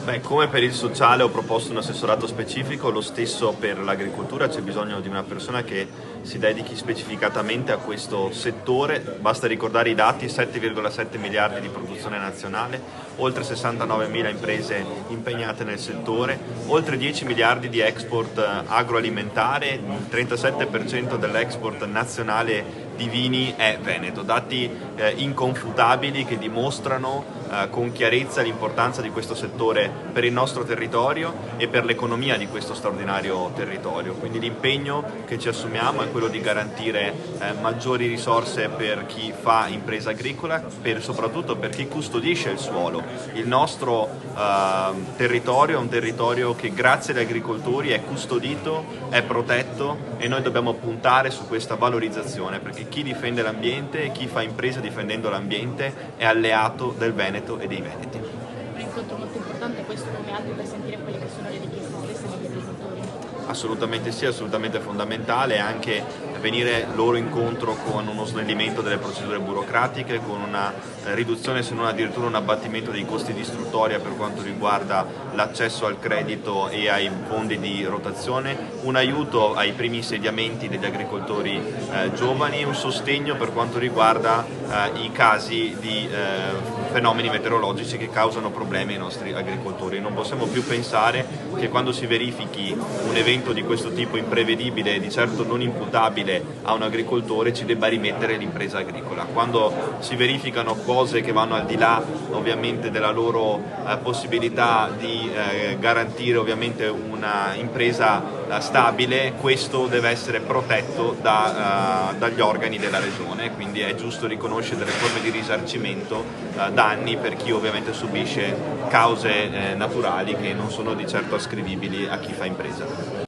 Beh, come per il sociale ho proposto un assessorato specifico, lo stesso per l'agricoltura, c'è bisogno di una persona che si dedichi specificatamente a questo settore. Basta ricordare i dati: 7,7 miliardi di produzione nazionale, oltre 69.000 imprese impegnate nel settore, oltre 10 miliardi di export agroalimentare, il 37% dell'export nazionale di vini è veneto. Dati inconfutabili che dimostrano con chiarezza l'importanza di questo settore per il nostro territorio e per l'economia di questo straordinario territorio. Quindi l'impegno che ci assumiamo è quello di garantire maggiori risorse per chi fa impresa agricola, soprattutto per chi custodisce il suolo. Il nostro territorio è un territorio che grazie agli agricoltori è custodito, è protetto, e noi dobbiamo puntare su questa valorizzazione, perché chi difende l'ambiente e chi fa impresa difendendo l'ambiente è alleato del Veneto e dei veneti. Un incontro molto importante questo, come altri, per sentire quelle che sono le richieste stesse degli agricoltori. Assolutamente sì, assolutamente fondamentale anche venire loro incontro con uno snellimento delle procedure burocratiche, con una riduzione, se non addirittura un abbattimento dei costi di istruttoria per quanto riguarda l'accesso al credito e ai fondi di rotazione, un aiuto ai primi insediamenti degli agricoltori giovani, un sostegno per quanto riguarda i casi di fenomeni meteorologici che causano problemi ai nostri agricoltori. Non possiamo più pensare che quando si verifichi un evento di questo tipo imprevedibile e di certo non imputabile a un agricoltore ci debba rimettere l'impresa agricola. Quando si verificano cose che vanno al di là ovviamente della loro possibilità di garantire ovviamente una impresa stabile, questo deve essere protetto dagli organi della regione, quindi è giusto riconoscere delle forme di risarcimento danni per chi ovviamente subisce cause naturali che non sono di certo ascrivibili a chi fa impresa.